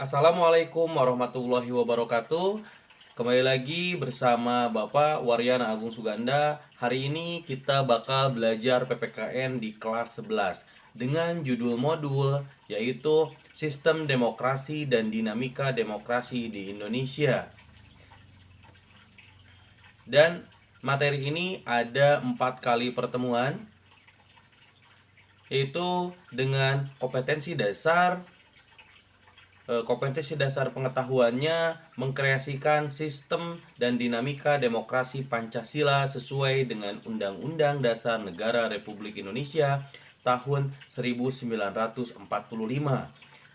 Assalamualaikum warahmatullahi wabarakatuh. Kembali lagi bersama Bapak Waryana Agung Suganda. Hari ini kita bakal belajar PPKN di kelas 11 dengan judul modul yaitu Sistem Demokrasi dan Dinamika Demokrasi di Indonesia. Dan materi ini ada 4 kali pertemuan, yaitu dengan kompetensi dasar pengetahuannya mengkreasikan sistem dan dinamika demokrasi Pancasila sesuai dengan Undang-Undang Dasar Negara Republik Indonesia tahun 1945.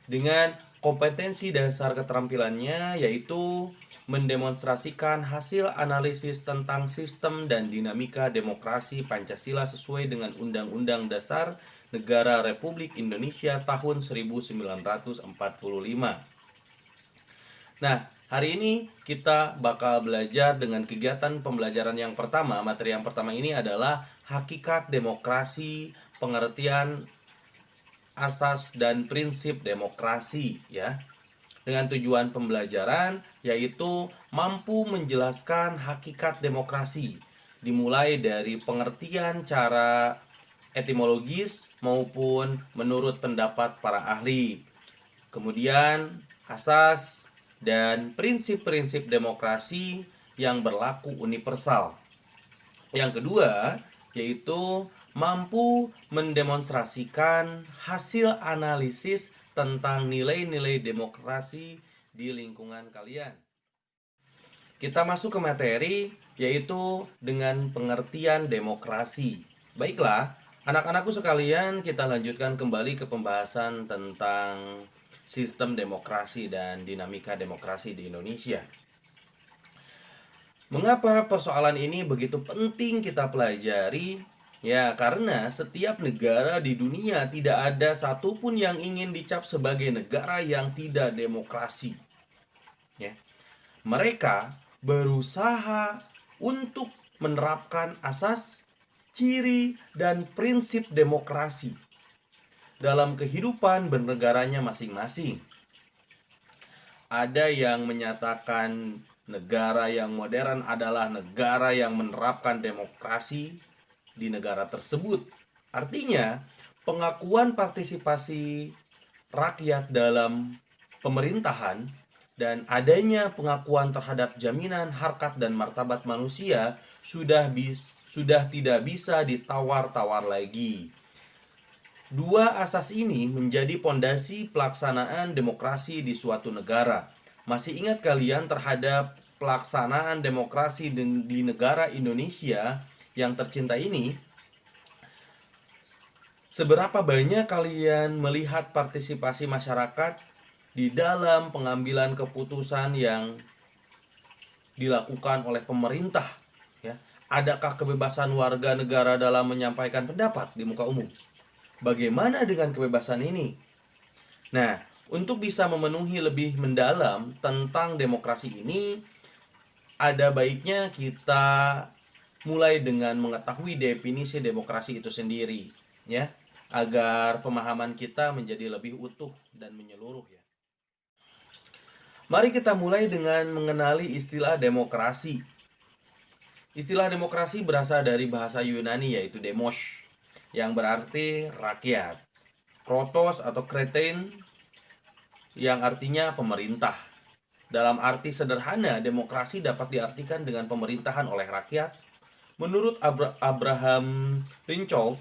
Dengan kompetensi dasar keterampilannya yaitu mendemonstrasikan hasil analisis tentang sistem dan dinamika demokrasi Pancasila sesuai dengan Undang-Undang Dasar Negara Republik Indonesia tahun 1945. Nah, hari ini kita bakal belajar dengan kegiatan pembelajaran yang pertama. Materi yang pertama ini adalah hakikat demokrasi, pengertian asas dan prinsip demokrasi ya. Dengan tujuan pembelajaran yaitu mampu menjelaskan hakikat demokrasi, dimulai dari pengertian cara etimologis maupun menurut pendapat para ahli. Kemudian asas dan prinsip-prinsip demokrasi yang berlaku universal. Yang kedua yaitu mampu mendemonstrasikan hasil analisis tentang nilai-nilai demokrasi di lingkungan kalian. Kita masuk ke materi yaitu dengan pengertian demokrasi. Baiklah, anak-anakku sekalian, kita lanjutkan kembali ke pembahasan tentang sistem demokrasi dan dinamika demokrasi di Indonesia. Mengapa persoalan ini begitu penting kita pelajari? Ya, karena setiap negara di dunia tidak ada satupun yang ingin dicap sebagai negara yang tidak demokrasi. Ya. Mereka berusaha untuk menerapkan asas, ciri, dan prinsip demokrasi dalam kehidupan bernegaranya masing-masing. Ada yang menyatakan negara yang modern adalah negara yang menerapkan demokrasi di negara tersebut. Artinya, pengakuan partisipasi rakyat dalam pemerintahan dan adanya pengakuan terhadap jaminan harkat dan martabat manusia sudah tidak bisa ditawar-tawar lagi. Dua asas ini menjadi pondasi pelaksanaan demokrasi di suatu negara. Masih ingat kalian terhadap pelaksanaan demokrasi di negara Indonesia yang tercinta ini? Seberapa banyak kalian melihat partisipasi masyarakat di dalam pengambilan keputusan yang dilakukan oleh pemerintah? Ya, adakah kebebasan warga negara dalam menyampaikan pendapat di muka umum? Bagaimana dengan kebebasan ini? Nah, untuk bisa memenuhi lebih mendalam tentang demokrasi ini, ada baiknya kita mulai dengan mengetahui definisi demokrasi itu sendiri, ya, agar pemahaman kita menjadi lebih utuh dan menyeluruh ya. Mari kita mulai dengan mengenali istilah demokrasi. Istilah demokrasi berasal dari bahasa Yunani yaitu demos, yang berarti rakyat. Krotos atau kretein yang artinya pemerintah. Dalam arti sederhana, demokrasi dapat diartikan dengan pemerintahan oleh rakyat. Menurut Abraham Lincoln,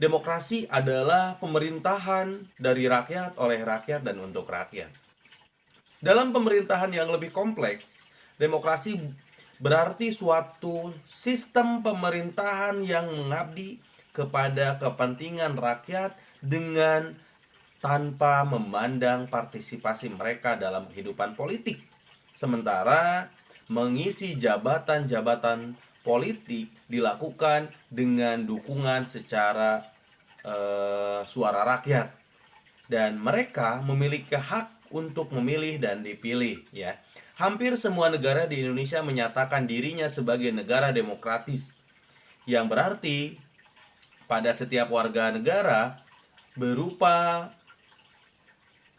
demokrasi adalah pemerintahan dari rakyat, oleh rakyat, dan untuk rakyat. Dalam pemerintahan yang lebih kompleks, demokrasi berarti suatu sistem pemerintahan yang mengabdi kepada kepentingan rakyat dengan tanpa memandang partisipasi mereka dalam kehidupan politik. Sementara mengisi jabatan-jabatan politik dilakukan dengan dukungan secara suara rakyat, dan mereka memiliki hak untuk memilih dan dipilih ya. Hampir semua negara di Indonesia menyatakan dirinya sebagai negara demokratis, yang berarti pada setiap warga negara berupa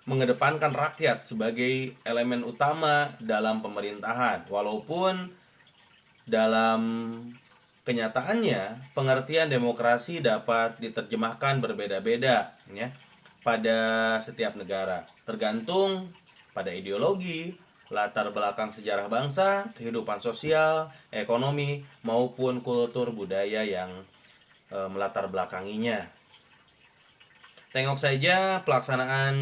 mengedepankan rakyat sebagai elemen utama dalam pemerintahan. Walaupun dalam kenyataannya pengertian demokrasi dapat diterjemahkan berbeda-beda ya pada setiap negara, tergantung pada ideologi, latar belakang sejarah bangsa, kehidupan sosial, ekonomi maupun kultur budaya yang melatar belakanginya. Tengok saja pelaksanaan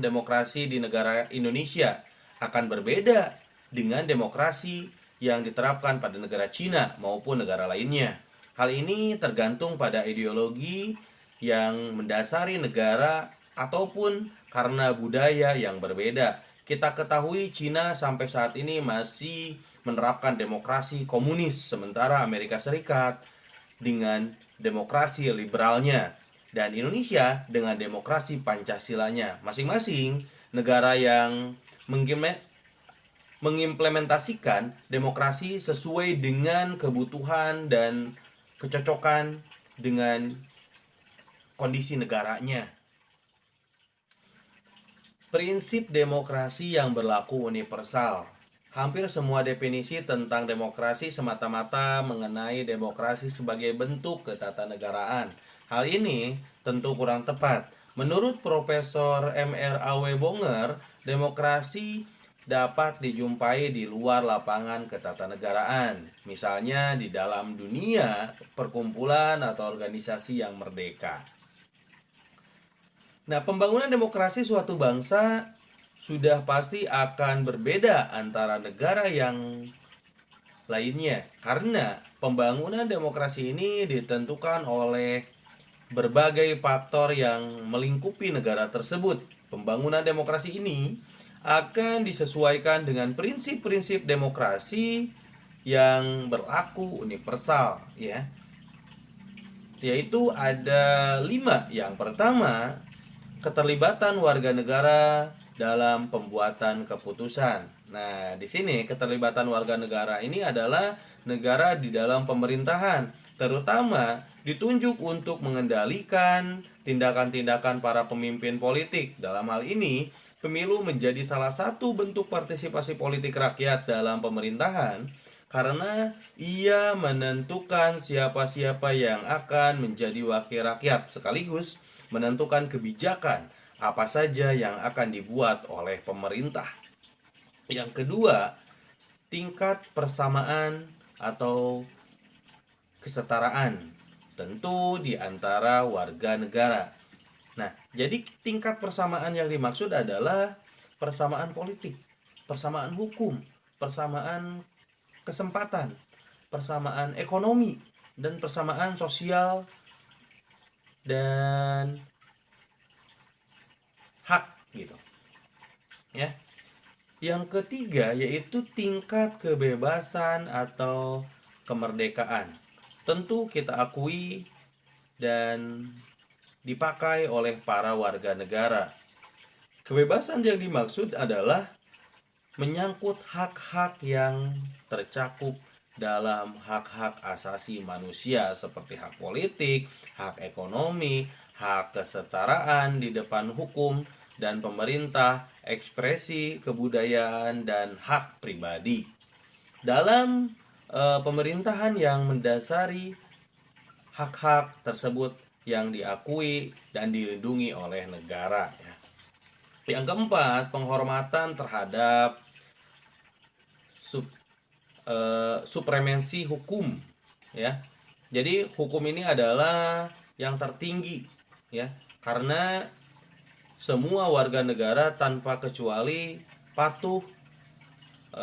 demokrasi di negara Indonesia akan berbeda dengan demokrasi yang diterapkan pada negara Cina maupun negara lainnya. Hal ini tergantung pada ideologi yang mendasari negara ataupun karena budaya yang berbeda. Kita ketahui Cina sampai saat ini masih menerapkan demokrasi komunis, sementara Amerika Serikat dengan demokrasi liberalnya dan Indonesia dengan demokrasi Pancasilanya. Masing-masing negara yang mengimplementasikan demokrasi sesuai dengan kebutuhan dan kecocokan dengan kondisi negaranya. Prinsip demokrasi yang berlaku universal. Hampir semua definisi tentang demokrasi semata-mata mengenai demokrasi sebagai bentuk ketatanegaraan. Hal ini tentu kurang tepat. Menurut Profesor M.R.A.W. Bonger, demokrasi dapat dijumpai di luar lapangan ketatanegaraan, misalnya di dalam dunia perkumpulan atau organisasi yang merdeka. Nah, pembangunan demokrasi suatu bangsa sudah pasti akan berbeda antara negara yang lainnya, karena pembangunan demokrasi ini ditentukan oleh berbagai faktor yang melingkupi negara tersebut. Pembangunan demokrasi ini akan disesuaikan dengan prinsip-prinsip demokrasi yang berlaku universal ya. Yaitu ada 5. Yang pertama, keterlibatan warga negara dalam pembuatan keputusan. Nah, di sini keterlibatan warga negara ini adalah negara di dalam pemerintahan, terutama ditunjuk untuk mengendalikan tindakan-tindakan para pemimpin politik. Dalam hal ini, pemilu menjadi salah satu bentuk partisipasi politik rakyat dalam pemerintahan karena ia menentukan siapa-siapa yang akan menjadi wakil rakyat sekaligus menentukan kebijakan apa saja yang akan dibuat oleh pemerintah. Yang kedua, tingkat persamaan atau kesetaraan tentu di antara warga negara. Nah, jadi tingkat persamaan yang dimaksud adalah persamaan politik, persamaan hukum, persamaan kesempatan, persamaan ekonomi, dan persamaan sosial dan hak gitu. Ya. Yang ketiga yaitu tingkat kebebasan atau kemerdekaan. Tentu kita akui dan dipakai oleh para warga negara. Kebebasan yang dimaksud adalah menyangkut hak-hak yang tercakup dalam hak-hak asasi manusia seperti hak politik, hak ekonomi, hak kesetaraan di depan hukum dan pemerintah, ekspresi kebudayaan dan hak pribadi. Dalam pemerintahan yang mendasari hak-hak tersebut yang diakui dan dilindungi oleh negara ya. Yang keempat, penghormatan terhadap supremasi hukum ya. Jadi hukum ini adalah yang tertinggi ya, karena semua warga negara tanpa kecuali patuh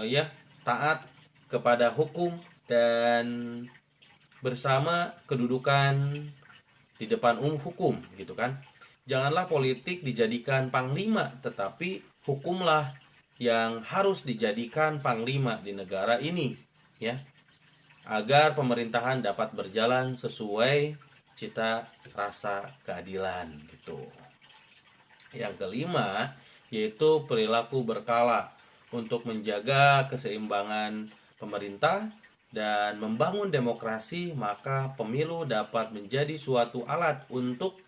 ya, taat kepada hukum dan bersama kedudukan di depan hukum gitu kan. Janganlah politik dijadikan panglima, tetapi hukumlah yang harus dijadikan panglima di negara ini ya, agar pemerintahan dapat berjalan sesuai cita rasa keadilan gitu. Yang kelima yaitu perilaku berkala untuk menjaga keseimbangan pemerintah dan membangun demokrasi, maka pemilu dapat menjadi suatu alat untuk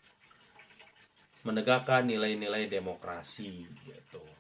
menegakkan nilai-nilai demokrasi gitu.